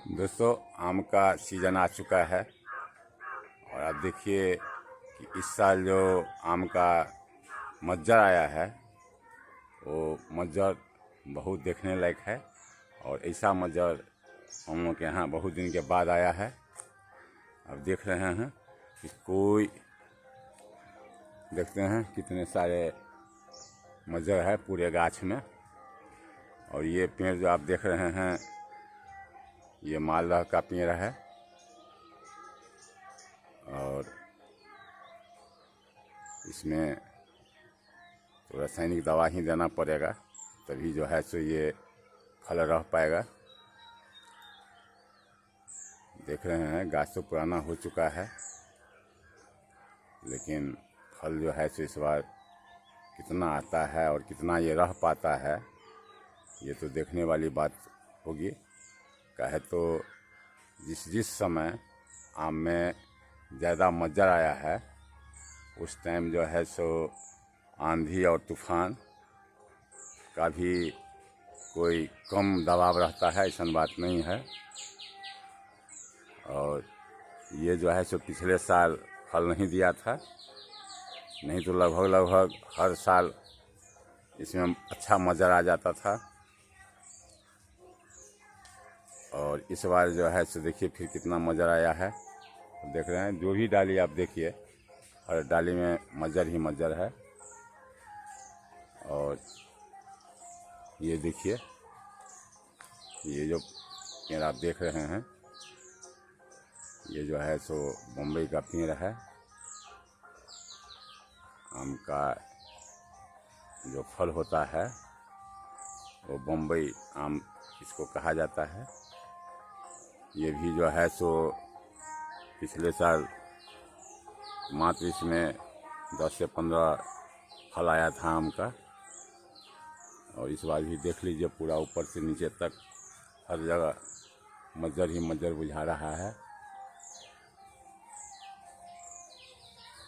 दोस्तों, आम का सीज़न आ चुका है और आप देखिए कि इस साल जो आम का मंजर आया है वो मंजर बहुत देखने लायक है। और ऐसा मंजर हम लोग के यहाँ बहुत दिन के बाद आया है। अब देख रहे हैं कि कोई देखते हैं कितने सारे मंजर है पूरे गाछ में। और ये पेड़ जो आप देख रहे हैं ये मालदा का पेड़ है और इसमें तो रासायनिक दवा ही देना पड़ेगा तभी जो है सो ये फल रह पाएगा। देख रहे हैं गाछ तो पुराना हो चुका है लेकिन फल जो है सो इस बार कितना आता है और कितना ये रह पाता है ये तो देखने वाली बात होगी। कहे तो जिस समय आम में ज़्यादा मंजर आया है उस टाइम जो है सो आंधी और तूफान का भी कोई कम दबाव रहता है, ऐसा बात नहीं है। और ये जो है सो पिछले साल फल नहीं दिया था, नहीं तो लगभग हर साल इसमें अच्छा मंजर आ जाता था। और इस बार जो है सो देखिए फिर कितना मंजर आया है। देख रहे हैं जो भी डाली आप देखिए हर डाली में मंजर ही मंजर है। और ये देखिए ये जो पेड़ आप देख रहे हैं ये जो है सो बम्बई का पेड़ है। आम का जो फल होता है वो बम्बई आम इसको कहा जाता है। ये भी जो है सो पिछले साल मात्र इसमें 10 से 15 फल आया था आम का। और इस बार भी देख लीजिए पूरा ऊपर से नीचे तक हर जगह मंजर ही मंजर बुझा रहा है।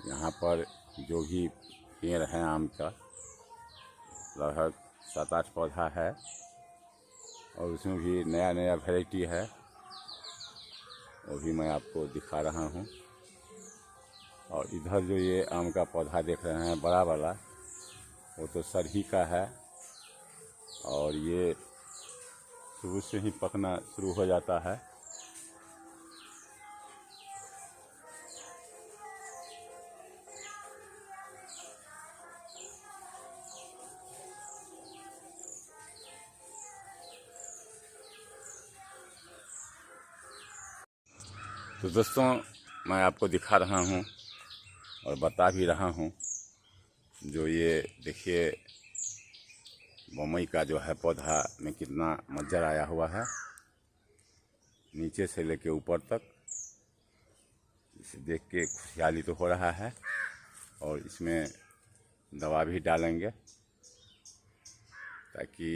यहाँ पर जो भी पेड़ है आम का लगभग 7-8 पौधा है और उसमें भी नया नया वैरायटी है, वो भी मैं आपको दिखा रहा हूँ। और इधर जो ये आम का पौधा देख रहे हैं बड़ा वाला वो तो सरही का है और ये शुरू से ही पकना शुरू हो जाता है। तो दोस्तों, मैं आपको दिखा रहा हूँ और बता भी रहा हूँ जो ये देखिए बम्बई का जो है पौधा में कितना मंजर आया हुआ है नीचे से लेके ऊपर तक। इसे देख के खुशहाली तो हो रहा है और इसमें दवा भी डालेंगे ताकि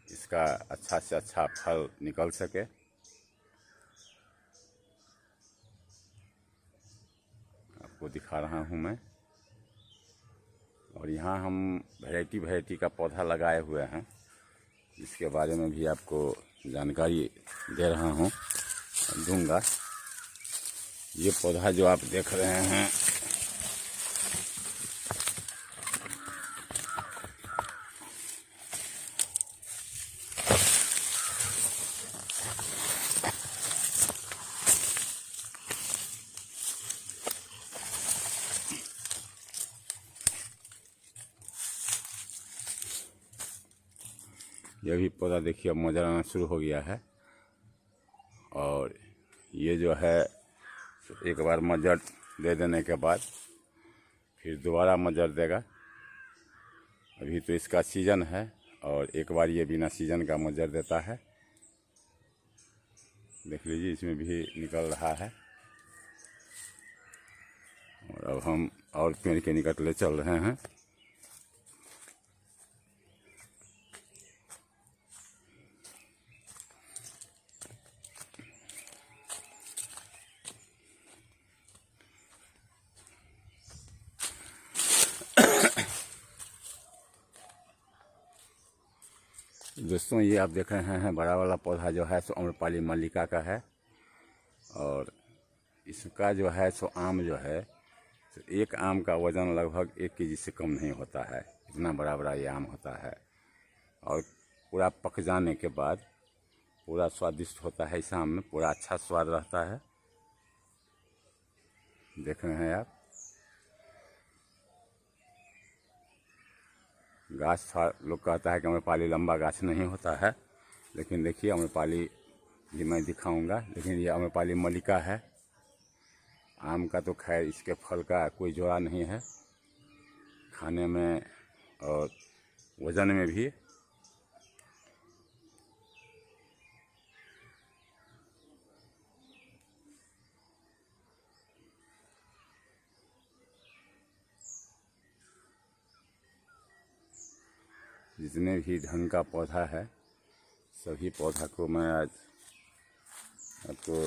इसका अच्छा से अच्छा फल निकल सके। आपको दिखा रहा हूँ मैं। और यहाँ हम वैरायटी का पौधा लगाए हुए हैं जिसके बारे में भी आपको जानकारी दे रहा हूँ दूंगा। ये पौधा जो आप देख रहे हैं यह भी पौधा देखिए अब मंजर आना शुरू हो गया है। और ये जो है एक बार मंजर दे देने के बाद फिर दोबारा मंजर देगा। अभी तो इसका सीज़न है और एक बार ये बिना सीज़न का मंजर देता है। देख लीजिए इसमें भी निकल रहा है। और अब हम और पेड़ के निकट ले चल रहे हैं। दोस्तों ये आप देख रहे हैं बड़ा वाला पौधा जो है सो आम्रपाली मल्लिका का है। और इसका जो है सो आम जो है तो एक आम का वज़न लगभग 1 केजी से कम नहीं होता है, इतना बड़ा बड़ा ये आम होता है। और पूरा पक जाने के बाद पूरा स्वादिष्ट होता है। इस आम में पूरा अच्छा स्वाद रहता है। देख रहे हैं आप, गाछ था, लोग कहता है कि आम्रपाली लंबा गाछ नहीं होता है, लेकिन देखिए आम्रपाली भी मैं दिखाऊंगा, लेकिन ये आम्रपाली मल्लिका है। आम का तो खैर इसके फल का कोई जोड़ा नहीं है, खाने में और वज़न में भी। जितने भी ढंग का पौधा है सभी पौधा को मैं आज आपको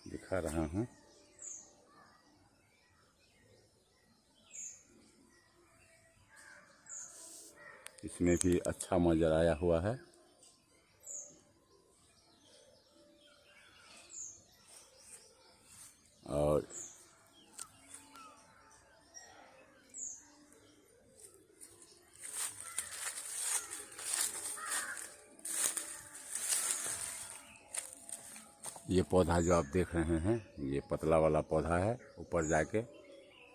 दिखा रहा हूँ। इसमें भी अच्छा मंजर आया हुआ है। और ये पौधा जो आप देख रहे हैं ये पतला वाला पौधा है। ऊपर जाके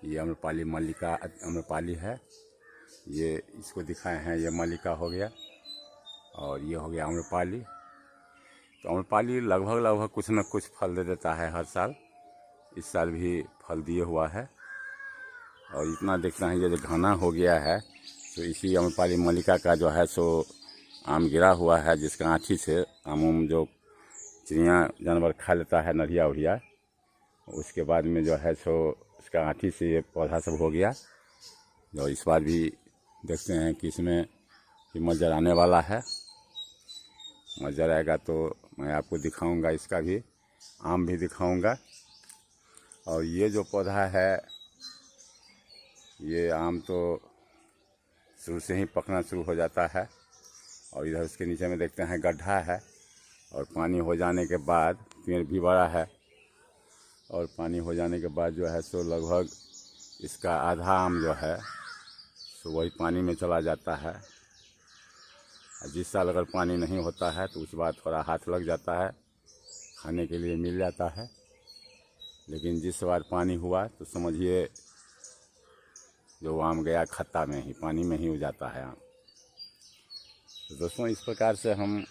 ये आम्रपाली मल्लिका आम्रपाली है। ये इसको दिखाए हैं, ये मल्लिका हो गया और ये हो गया आम्रपाली। तो आम्रपाली लगभग कुछ न कुछ फल दे देता है हर साल। इस साल भी फल दिए हुआ है। और इतना देखना है, ये जो घना हो गया है तो इसी आम्रपाली मल्लिका का जो है सो आम गिरा हुआ है, जिसका आँठी से आम जो चिड़िया जानवर खा लेता है, नरिया उड़िया, उसके बाद में जो है सो उसका आँठी से ये पौधा सब हो गया। जो इस बार भी देखते हैं कि इसमें कि मज्जर आने वाला है। मज्जर आएगा तो मैं आपको दिखाऊंगा, इसका भी आम भी दिखाऊंगा। और ये जो पौधा है ये आम तो शुरू से ही पकना शुरू हो जाता है। और इधर उसके नीचे में देखते हैं गड्ढा है, और पानी हो जाने के बाद पेड़ भी बड़ा है, और पानी हो जाने के बाद जो है सो लगभग इसका आधा आम जो है सो वही पानी में चला जाता है। जिस साल अगर पानी नहीं होता है तो उस बार थोड़ा हाथ लग जाता है, खाने के लिए मिल जाता है। लेकिन जिस बार पानी हुआ तो समझिए जो आम गया खत्ता में ही, पानी में ही हो जाता है आम। तो दोस्तों इस प्रकार से हम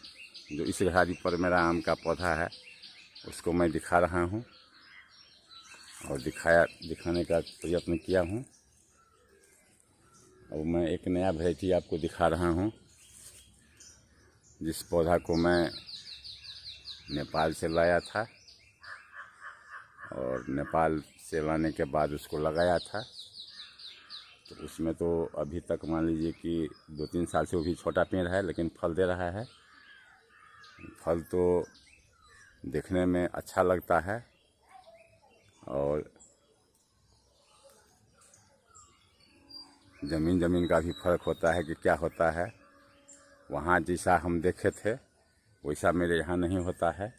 जो इस घाड़ी पर मेरा आम का पौधा है उसको मैं दिखा रहा हूँ और दिखाने का प्रयत्न किया हूँ। अब मैं एक नया वैरायटी आपको दिखा रहा हूँ, जिस पौधा को मैं नेपाल से लाया था। और नेपाल से लाने के बाद उसको लगाया था, तो उसमें तो अभी तक मान लीजिए कि 2-3 साल से वो भी छोटा पेड़ है, लेकिन फल दे रहा है। फल तो देखने में अच्छा लगता है। और ज़मीन का भी फ़र्क होता है कि क्या होता है। वहाँ जैसा हम देखे थे वैसा मेरे यहाँ नहीं होता है।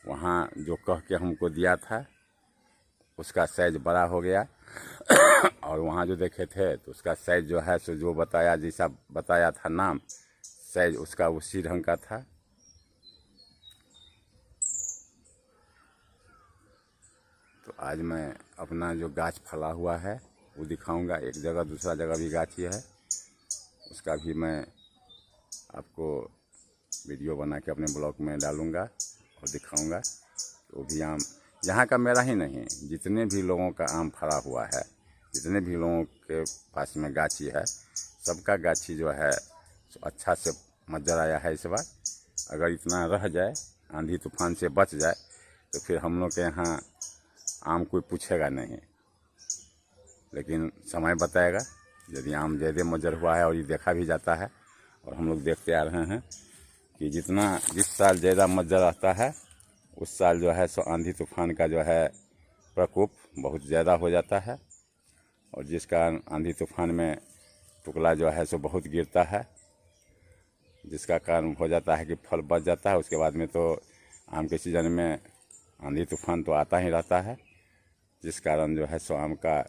वहाँ जो कह के हमको दिया था उसका साइज बड़ा हो गया और वहाँ जो देखे थे तो उसका साइज जो है सो जो बताया, जैसा बताया था नाम, साइज उसका उसी ढंग का था। तो आज मैं अपना जो गाछ फला हुआ है वो दिखाऊंगा। एक जगह दूसरा जगह भी गाछ ही है, उसका भी मैं आपको वीडियो बना के अपने ब्लॉग में डालूंगा और दिखाऊंगा। तो भी आम यहाँ का मेरा ही नहीं, जितने भी लोगों का आम फला हुआ है, जितने भी लोगों के पास में गाछी है, सबका गाछी जो है तो अच्छा से मज्जर आया है इस बार। अगर इतना रह जाए, आंधी तूफान से बच जाए, तो फिर हम लोग के यहाँ आम कोई पूछेगा नहीं। लेकिन समय बताएगा। यदि आम ज़्यादा मज्जर हुआ है, और ये देखा भी जाता है और हम लोग देखते आ रहे हैं कि जिस साल ज़्यादा मज्जर आता है उस साल जो है सो आंधी तूफान का जो है प्रकोप बहुत ज़्यादा हो जाता है। और जिस कारण आंधी तूफान में टुकड़ा जो है सो बहुत गिरता है। जिसका कारण हो जाता है कि फल बच जाता है। उसके बाद में तो आम के सीज़न में आंधी तूफान तो आता ही रहता है, जिस कारण जो है सो आम का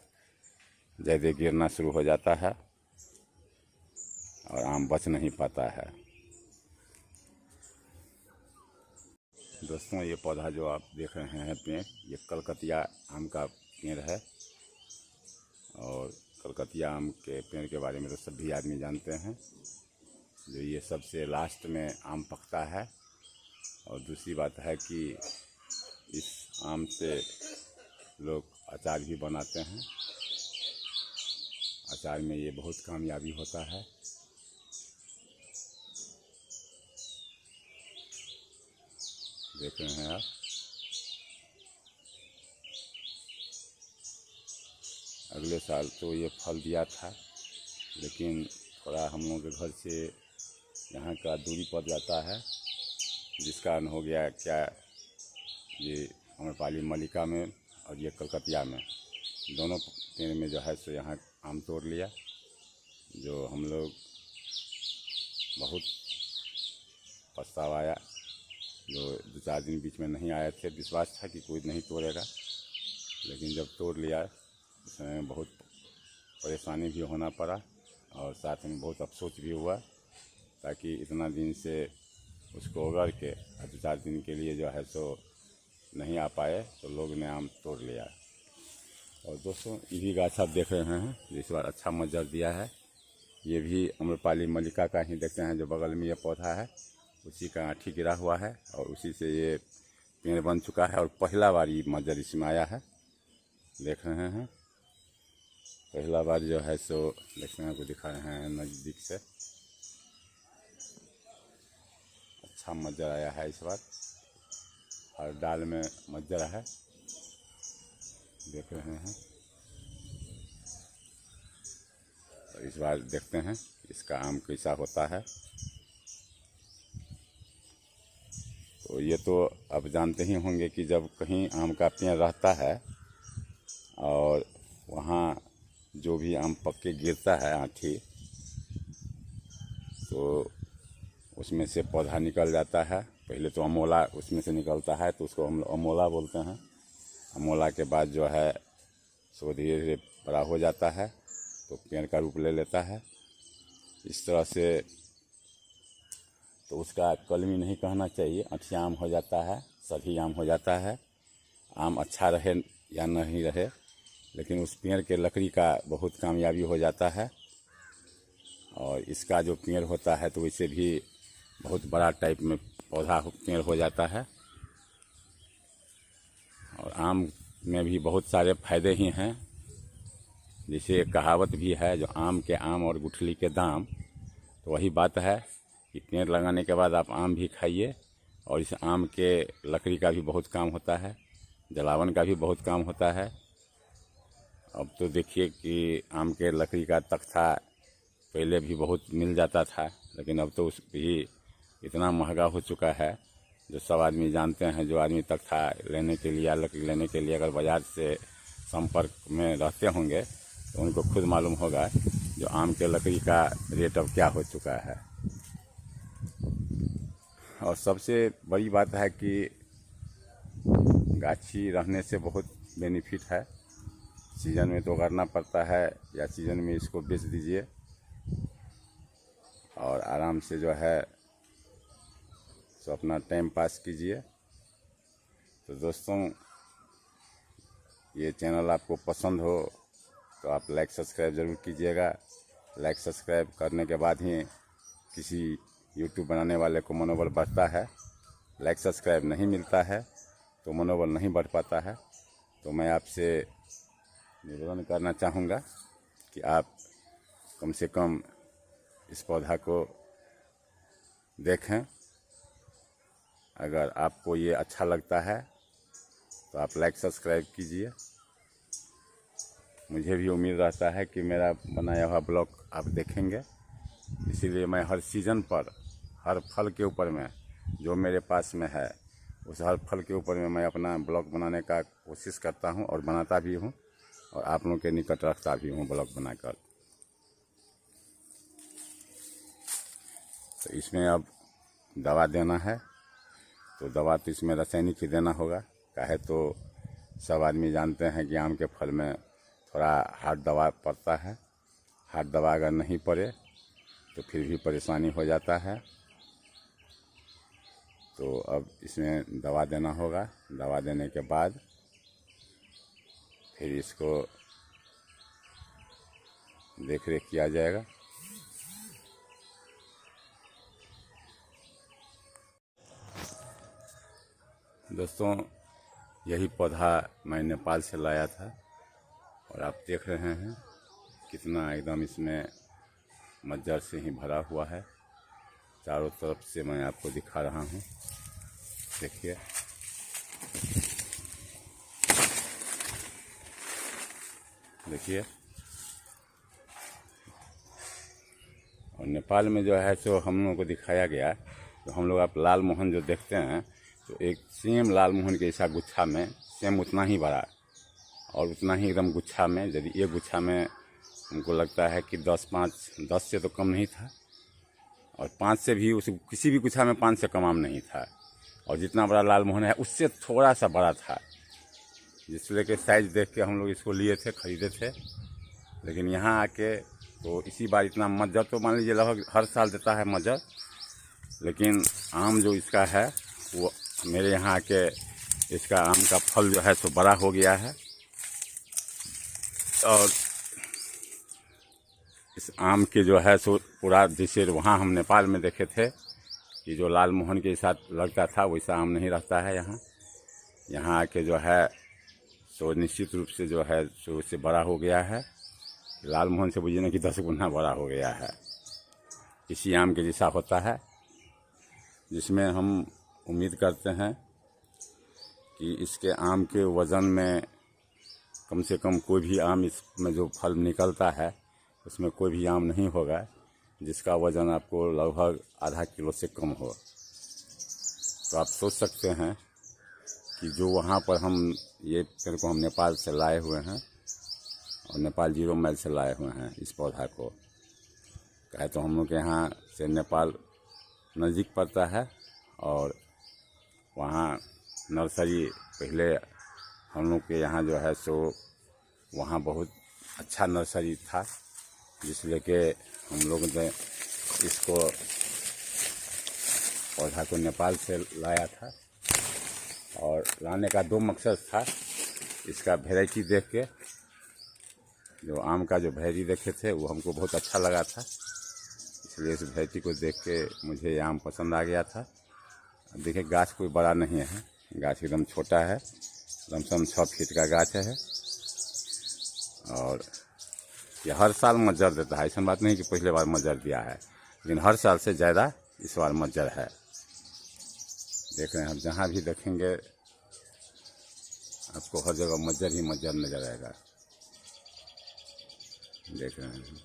ज़्यादा गिरना शुरू हो जाता है और आम बच नहीं पाता है। दोस्तों, ये पौधा जो आप देख रहे हैं पेड़, ये कलकतिया आम का पेड़ है। और कलकतिया आम के पेड़ के बारे में तो सभी आदमी जानते हैं, जो ये सबसे लास्ट में आम पकता है। और दूसरी बात है कि इस आम से लोग अचार भी बनाते हैं। अचार में ये बहुत कामयाबी होता है। देख रहे हैं आप, अगले साल तो ये फल दिया था, लेकिन थोड़ा हम लोगों के घर से यहाँ का दूरी पड़ जाता है, जिस कारण हो गया क्या, ये आम्रपाली मल्लिका में और ये कलकतिया में दोनों पेड़ में जो है सो यहाँ आम तोड़ लिया। जो हम लोग बहुत पछतावा आया। जो 2-4 दिन बीच में नहीं आए थे, विश्वास था कि कोई नहीं तोड़ेगा, लेकिन जब तोड़ लिया उसमें बहुत परेशानी भी होना पड़ा और साथ में बहुत अफसोस भी हुआ, ताकि इतना दिन से उसको उगड़ के 2-4 दिन के लिए जो है सो नहीं आ पाए, तो लोग ने आम तोड़ लिया। और दोस्तों, ये भी गाछ आप देख रहे हैं, इस बार अच्छा मंजर दिया है। ये भी आम्रपाली मल्लिका का ही देखते हैं, जो बगल में ये पौधा है उसी का आँठी गिरा हुआ है और उसी से ये पेड़ बन चुका है। और पहला बार ये मंजर इसमें आया है, देख रहे हैं। पहला बार जो है सो देखने को दिखा रहे हैं नज़दीक से। अच्छा मंजर आया है इस बार, हर डाल में मंजर है, देख रहे हैं। और इस बार देखते हैं इसका आम कैसा होता है। तो ये तो आप जानते ही होंगे कि जब कहीं आम का पेड़ रहता है और वहाँ जो भी आम पक के गिरता है आँठी, तो उसमें से पौधा निकल जाता है। पहले तो अमोला उसमें से निकलता है, तो उसको हम लोग अमोला बोलते हैं। अमोला के बाद जो है सो धीरे धीरे बड़ा हो जाता है, तो पेड़ का रूप ले लेता है। इस तरह से तो उसका कलमी नहीं कहना चाहिए, अठिया आम हो जाता है, सभी आम हो जाता है। आम अच्छा रहे या नहीं रहे, लेकिन उस पेड़ के लकड़ी का बहुत कामयाबी हो जाता है। और इसका जो पेड़ होता है तो इसे भी बहुत बड़ा टाइप में पौधा पेड़ हो जाता है। और आम में भी बहुत सारे फायदे ही हैं। जैसे एक कहावत भी है, जो आम के आम और गुठली के दाम, तो वही बात है कि पेड़ लगाने के बाद आप आम भी खाइए। और इस आम के लकड़ी का भी बहुत काम होता है, जलावन का भी बहुत काम होता है। अब तो देखिए कि आम के लकड़ी का तख्ता पहले भी बहुत मिल जाता था, लेकिन अब तो उस भी इतना महंगा हो चुका है, जो सब आदमी जानते हैं। जो आदमी तख्ता लेने के लिए या लकड़ी लेने के लिए अगर बाज़ार से संपर्क में रहते होंगे, तो उनको खुद मालूम होगा जो आम के लकड़ी का रेट अब क्या हो चुका है। और सबसे बड़ी बात है कि गाछी रहने से बहुत बेनिफिट है। सीजन में तो उगाड़ना पड़ता है, या सीजन में इसको बेच दीजिए और आराम से जो है सो अपना टाइम पास कीजिए। तो दोस्तों, ये चैनल आपको पसंद हो तो आप लाइक सब्सक्राइब ज़रूर कीजिएगा। लाइक सब्सक्राइब करने के बाद ही किसी यूट्यूब बनाने वाले को मनोबल बढ़ता है। लाइक सब्सक्राइब नहीं मिलता है तो मनोबल नहीं बढ़ पाता है। तो मैं आपसे निवेदन करना चाहूँगा कि आप कम से कम इस पौधा को देखें। अगर आपको ये अच्छा लगता है तो आप लाइक सब्सक्राइब कीजिए। मुझे भी उम्मीद रहता है कि मेरा बनाया हुआ ब्लॉग आप देखेंगे, इसीलिए मैं हर सीज़न पर हर फल के ऊपर में जो मेरे पास में है, उस हर फल के ऊपर में मैं अपना ब्लॉग बनाने का कोशिश करता हूं और बनाता भी हूं, और आप लोगों के निकट रखता भी हूं ब्लॉग बनाकर। तो इसमें अब दवा देना है। तो दवा तो इसमें रासायनिक ही देना होगा, काहे तो सब आदमी जानते हैं कि आम के फल में थोड़ा हार्ड दवा पड़ता है। हार्ड दवा अगर नहीं पड़े तो फिर भी परेशानी हो जाता है। तो अब इसमें दवा देना होगा। दवा देने के बाद फिर इसको देख रेख किया जाएगा। दोस्तों, यही पौधा मैं नेपाल से लाया था और आप देख रहे हैं कितना एकदम इसमें मज्जर से ही भरा हुआ है। चारों तरफ से मैं आपको दिखा रहा हूँ, देखिए। देखिए, और नेपाल में जो है सो हम लोगों को दिखाया गया, तो हम लोग आप लाल मोहन जो देखते हैं तो एक सेम लाल मोहन के ऐसा गुच्छा में सेम उतना ही बड़ा और उतना ही एकदम गुच्छा में, यदि एक गुच्छा में हमको लगता है कि 10 से तो कम नहीं था, और 5 से भी उस किसी भी गुच्छा में 5 से कम आम नहीं था। और जितना बड़ा लाल मोहन है उससे थोड़ा सा बड़ा था, जिससे के साइज़ देख के हम लोग इसको लिए थे, ख़रीदे थे। लेकिन यहाँ आके तो इसी बार इतना मज्जर, तो मान लीजिए लगभग हर साल देता है मज्जर, लेकिन आम जो इसका है वो मेरे यहाँ आके इसका आम का फल जो है तो बड़ा हो गया है। और इस आम के जो है सो पूरा, जैसे वहाँ हम नेपाल में देखे थे कि जो लाल मोहन के साथ लगता था वैसा आम नहीं रहता है यहाँ। यहाँ आके जो है सो निश्चित रूप से जो है सो उससे बड़ा हो गया है। लाल मोहन से बुझिए ना कि 10 गुना बड़ा हो गया है। इसी आम के जैसा होता है, जिसमें हम उम्मीद करते हैं कि इसके आम के वज़न में कम से कम कोई भी आम इसमें जो फल निकलता है उसमें कोई भी आम नहीं होगा जिसका वज़न आपको लगभग आधा किलो से कम हो। तो आप सोच सकते हैं कि जो वहाँ पर हम ये पेड़ को हम नेपाल से लाए हुए हैं और नेपाल 0 माइल से लाए हुए हैं इस पौधा को। कहे तो हम लोग के यहाँ से नेपाल नज़दीक पड़ता है, और वहाँ नर्सरी पहले हम लोग के यहाँ जो है सो वहाँ बहुत अच्छा नर्सरी था, जिसलिए कि हम लोग ने इसको पौधा को नेपाल से लाया था। और लाने का 2 मकसद था। इसका वैरायटी देख के, जो आम का जो वैरायटी देखे थे वो हमको बहुत अच्छा लगा था, इसलिए इस वैरायटी को देख के मुझे ये आम पसंद आ गया था। देखिए, गाछ कोई बड़ा नहीं है, गाछ एकदम छोटा है, लमसम 6 फीट का गाछ है। और ये हर साल मज्जर देता है, ऐसा बात नहीं कि पहले बार मज्जर दिया है, लेकिन हर साल से ज़्यादा इस बार मज्जर है। देख रहे हैं, हम जहाँ भी देखेंगे आपको हर जगह मज्जर ही मज्जर नज़र आएगा। देख रहे हैं,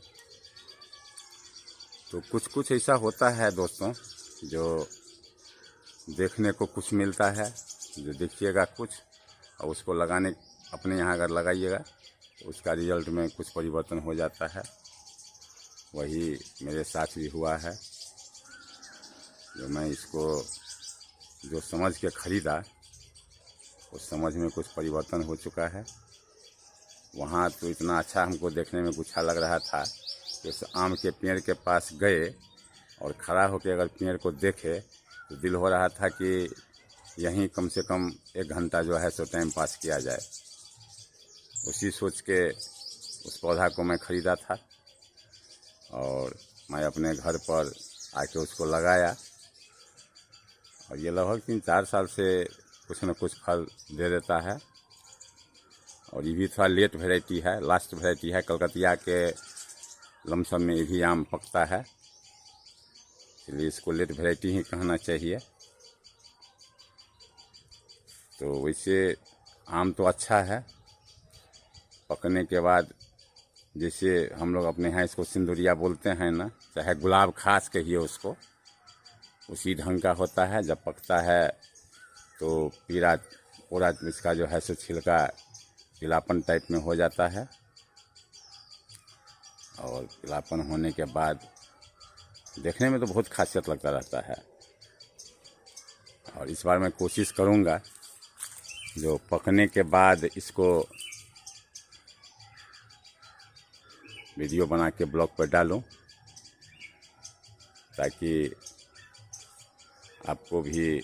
तो कुछ कुछ ऐसा होता है दोस्तों, जो देखने को कुछ मिलता है, जो देखिएगा कुछ और उसको लगाने अपने यहाँ अगर लगाइएगा तो उसका रिजल्ट में कुछ परिवर्तन हो जाता है। वही मेरे साथ भी हुआ है। जो मैं इसको जो समझ के ख़रीदा उस समझ में कुछ परिवर्तन हो चुका है। वहाँ तो इतना अच्छा हमको देखने में गुच्छा लग रहा था कि उस आम के पेड़ के पास गए और खड़ा होकर अगर पेड़ को देखे तो दिल हो रहा था कि यहीं कम से कम 1 घंटा जो है सो टाइम पास किया जाए। उसी सोच के उस पौधा को मैं ख़रीदा था और मैं अपने घर पर आके उसको लगाया, और ये लगभग 3-4 साल से कुछ न कुछ फल दे देता है। और ये भी थोड़ा लेट वैरायटी है, लास्ट वैरायटी है। कलकतिया के लमसम में ये भी आम पकता है, इसलिए इसको लेट वैरायटी ही कहना चाहिए। तो वैसे आम तो अच्छा है, पकने के बाद जैसे हम लोग अपने यहाँ इसको सिंदूरिया बोलते हैं ना, चाहे गुलाब खास कहिए उसको, उसी ढंग का होता है। जब पकता है तो पूरा इसका जो है सो छिलका पीलापन टाइप में हो जाता है, और पीलापन होने के बाद देखने में तो बहुत खासियत लगता रहता है। और इस बार मैं कोशिश करूँगा जो पकने के बाद इसको वीडियो बना के ब्लॉग पर डालूं, ताकि आपको भी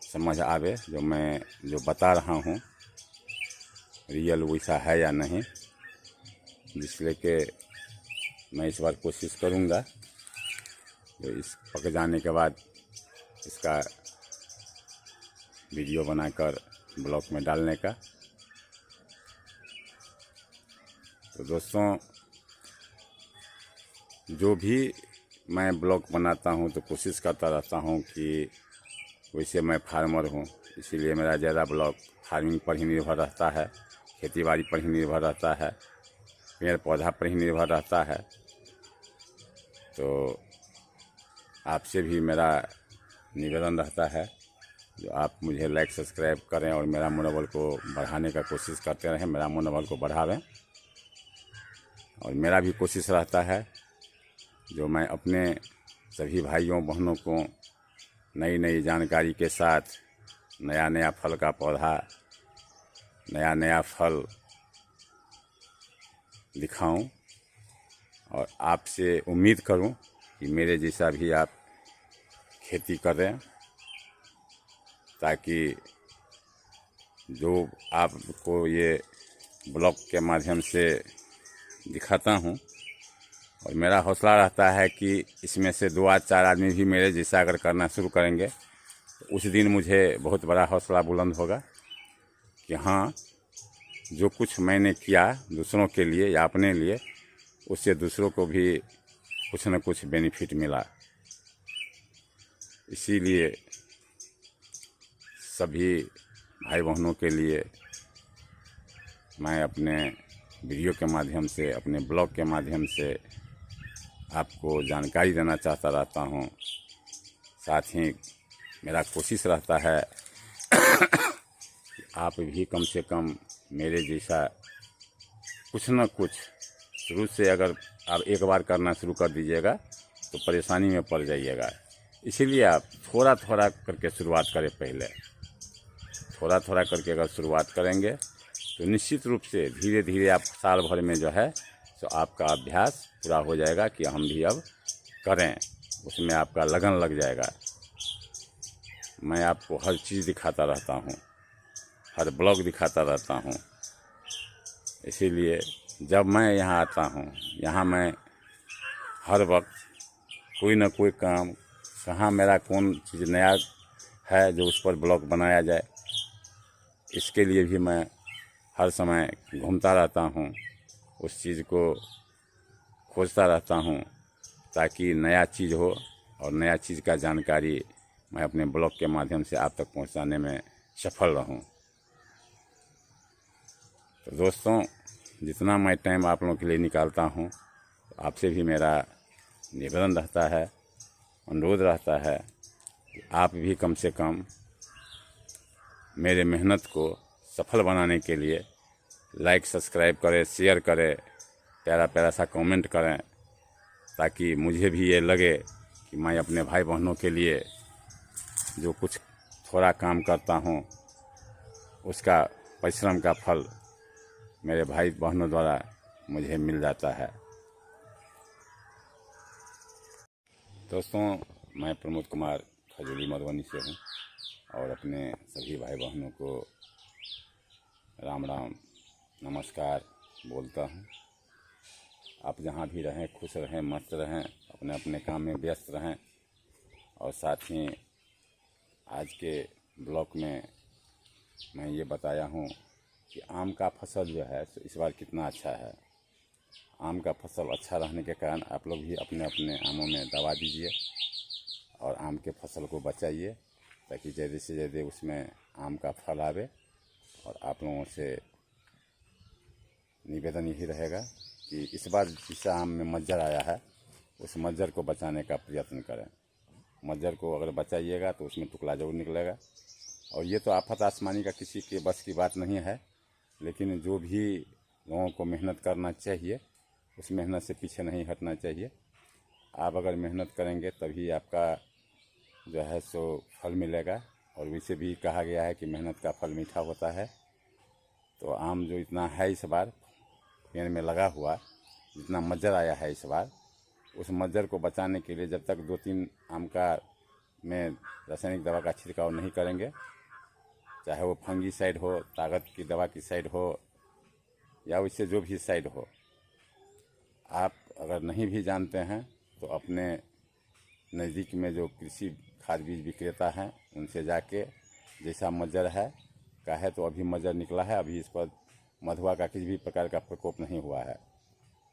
समझ आवे जो मैं जो बता रहा हूँ रियल वैसा है या नहीं। जिसलिए कि मैं इस बार कोशिश करूँगा जो इस पक जाने के बाद इसका वीडियो बनाकर ब्लॉग में डालने का। तो दोस्तों, जो भी मैं ब्लॉग बनाता हूँ तो कोशिश करता रहता हूँ कि वैसे मैं फार्मर हूँ, इसीलिए मेरा ज़्यादा ब्लॉग फार्मिंग पर ही निर्भर रहता है, खेती बाड़ी पर ही निर्भर रहता है, पेड़ पौधा पर ही निर्भर रहता है। तो आपसे भी मेरा निवेदन रहता है जो आप मुझे लाइक सब्सक्राइब करें और मेरा मनोबल को बढ़ाने का कोशिश करते रहें, मेरा मनोबल को बढ़ावें। और मेरा भी कोशिश रहता है जो मैं अपने सभी भाइयों बहनों को नई नई जानकारी के साथ नया नया फल का पौधा, नया नया फल दिखाऊं और आपसे उम्मीद करूं कि मेरे जैसा भी आप खेती करें, ताकि जो आपको ये ब्लॉग के माध्यम से दिखाता हूं, और मेरा हौसला रहता है कि इसमें से 2-4 आदमी भी मेरे जैसा अगर करना शुरू करेंगे तो उस दिन मुझे बहुत बड़ा हौसला बुलंद होगा कि हाँ, जो कुछ मैंने किया दूसरों के लिए या अपने लिए, उससे दूसरों को भी कुछ न कुछ बेनिफिट मिला। इसीलिए सभी भाई बहनों के लिए मैं अपने वीडियो के माध्यम से, अपने ब्लॉग के माध्यम से आपको जानकारी देना चाहता रहता हूँ। साथ ही मेरा कोशिश रहता है कि आप भी कम से कम मेरे जैसा कुछ न कुछ शुरू से, अगर आप एक बार करना शुरू कर दीजिएगा तो परेशानी में पड़ जाइएगा। इसीलिए आप थोड़ा थोड़ा करके शुरुआत करें। पहले थोड़ा थोड़ा करके अगर शुरुआत करेंगे तो निश्चित रूप से धीरे धीरे आप साल भर में जो है तो आपका अभ्यास पूरा हो जाएगा कि हम भी अब करें, उसमें आपका लगन लग जाएगा। मैं आपको हर चीज़ दिखाता रहता हूँ, हर ब्लॉग दिखाता रहता हूँ। इसीलिए जब मैं यहाँ आता हूँ, यहाँ मैं हर वक्त कोई ना कोई काम, कहाँ मेरा कौन चीज़ नया है जो उस पर ब्लॉग बनाया जाए, इसके लिए भी मैं हर समय घूमता रहता हूँ, उस चीज़ को खोजता रहता हूँ, ताकि नया चीज़ हो और नया चीज़ का जानकारी मैं अपने ब्लॉग के माध्यम से आप तक पहुँचाने में सफल रहूँ। तो दोस्तों, जितना मैं टाइम आप लोगों के लिए निकालता हूँ, तो आपसे भी मेरा निवेदन रहता है, अनुरोध रहता है कि आप भी कम से कम मेरे मेहनत को सफल बनाने के लिए लाइक सब्सक्राइब करें, शेयर करें, प्यारा प्यारा सा कमेंट करें, ताकि मुझे भी ये लगे कि मैं अपने भाई बहनों के लिए जो कुछ थोड़ा काम करता हूँ उसका परिश्रम का फल मेरे भाई बहनों द्वारा मुझे मिल जाता है। दोस्तों, मैं प्रमोद कुमार खजूली मधुबनी से हूँ और अपने सभी भाई बहनों को राम राम नमस्कार बोलता हूँ। आप जहाँ भी रहें खुश रहें, मस्त रहें, अपने अपने काम में व्यस्त रहें। और साथ ही आज के ब्लॉग में मैं ये बताया हूँ कि आम का फसल जो है तो इस बार कितना अच्छा है। आम का फसल अच्छा रहने के कारण आप लोग भी अपने अपने आमों में दवा दीजिए और आम के फसल को बचाइए, ताकि ज़्यादा से ज़्यादा उसमें आम का फल आवे। और आप लोगों से निवेदन यही रहेगा कि इस बार जिस आम में मज्जर आया है उस मज्जर को बचाने का प्रयत्न करें। मज्जर को अगर बचाइएगा तो उसमें टुकड़ा जरूर निकलेगा। और ये तो आफत आसमानी का किसी के बस की बात नहीं है, लेकिन जो भी लोगों को मेहनत करना चाहिए उस मेहनत से पीछे नहीं हटना चाहिए। आप अगर मेहनत करेंगे तभी आपका जो है सो फल मिलेगा। और वैसे भी कहा गया है कि मेहनत का फल मीठा होता है। तो आम जो इतना है इस बार पेड़ में लगा हुआ, जितना मज्जर आया है इस बार, उस मज्जर को बचाने के लिए जब तक 2-3 आम का में रासायनिक दवा का छिड़काव नहीं करेंगे, चाहे वो फंगीसाइड हो, ताकत की दवा की साइड हो, या उससे जो भी साइड हो, आप अगर नहीं भी जानते हैं तो अपने नज़दीक में जो कृषि खाद बीज विक्रेता हैं उनसे जाके, जैसा मज्जर है का है, तो अभी मज्जर निकला है, अभी इस पर मधुआ का किसी भी प्रकार का प्रकोप नहीं हुआ है।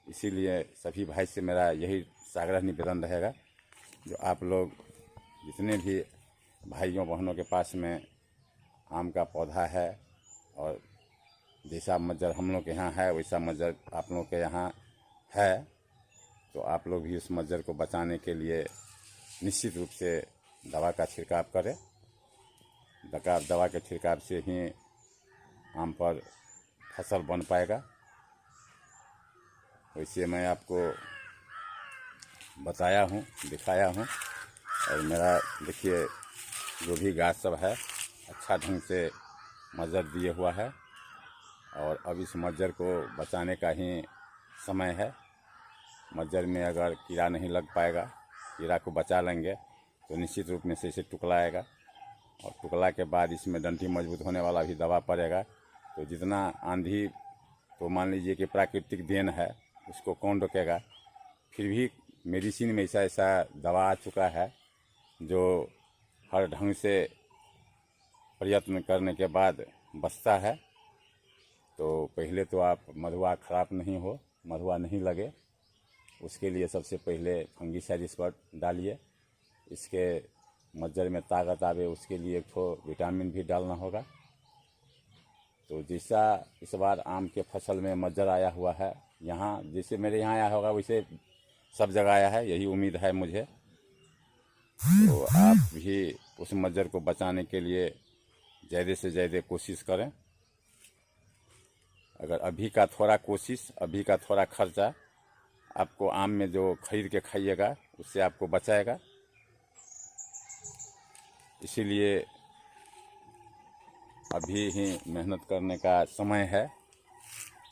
इसीलिए सभी भाई से मेरा यही साग्रह निवेदन रहेगा, जो आप लोग जितने भी भाइयों बहनों के पास में आम का पौधा है और जैसा मज्जर हम लोग के यहाँ है वैसा मज्जर आप लोग के यहाँ है, तो आप लोग भी उस मज्जर को बचाने के लिए निश्चित रूप से दवा का छिड़काव करें। दवा के छिड़काव से ही आम पर फसल बन पाएगा। वैसे मैं आपको बताया हूँ, दिखाया हूँ, और मेरा देखिए जो भी गाछ सब है अच्छा ढंग से मज्जर दिए हुआ है, और अब इस मज्जर को बचाने का ही समय है। मज्जर में अगर कीड़ा नहीं लग पाएगा, कीड़ा को बचा लेंगे तो निश्चित रूप में से इसे टुकलाएगा, और टुकला के बाद इसमें डंठी मजबूत होने वाला भी दवा पड़ेगा। तो जितना आंधी, तो मान लीजिए कि प्राकृतिक देन है, उसको कौन रोकेगा। फिर भी मेडिसिन में ऐसा दवा आ चुका है जो हर ढंग से प्रयत्न करने के बाद बचता है। तो पहले तो आप मधुआ खराब नहीं हो, मधुआ नहीं लगे, उसके लिए सबसे पहले फंगीसाइड इस पर डालिए। इसके मज्जर में ताकत आवे उसके लिए एक ठो विटामिन भी डालना होगा। तो जैसा इस बार आम के फसल में मज्जर आया हुआ है, यहाँ जैसे मेरे यहाँ आया होगा वैसे सब जगह आया है, यही उम्मीद है मुझे। तो आप भी उस मज्जर को बचाने के लिए ज़्यादा से ज़्यादा कोशिश करें। अगर अभी का थोड़ा कोशिश, अभी का थोड़ा खर्चा आपको आम में जो खरीद के खाइएगा उससे आपको बचाएगा। इसीलिए अभी ही मेहनत करने का समय है।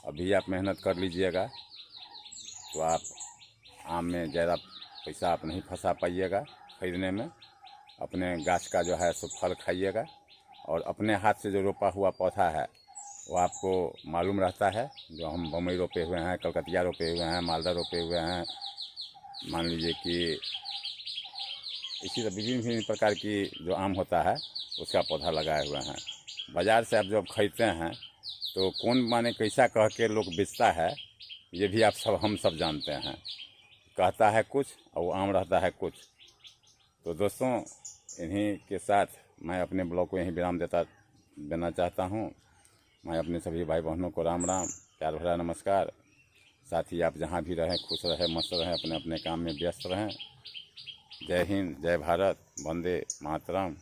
अभी आप मेहनत कर लीजिएगा तो आप आम में ज़्यादा पैसा आप नहीं फंसा पाइएगा खरीदने में। अपने गाछ का जो है सो फल खाइएगा, और अपने हाथ से जो रोपा हुआ पौधा है वो आपको मालूम रहता है। जो हम बम्बई रोपे हुए हैं, कलकतिया रोपे हुए हैं, मालदा रोपे हुए हैं, मान लीजिए कि इसी तरह विभिन्न प्रकार की जो आम होता है उसका पौधा लगाए हुए हैं। बाज़ार से आप जब खरीदते हैं तो कौन माने कैसा कह के लोग बेचता है, ये भी हम सब जानते हैं। कहता है कुछ और वो आम रहता है कुछ। तो दोस्तों, इन्हीं के साथ मैं अपने ब्लॉग को यहीं विराम देना चाहता हूँ। मैं अपने सभी भाई बहनों को राम राम, प्यार भरा नमस्कार। साथ ही आप जहाँ भी रहें खुश रहें, मस्त रहें, अपने अपने काम में व्यस्त रहें। जय हिंद, जय भारत, वंदे मातरम।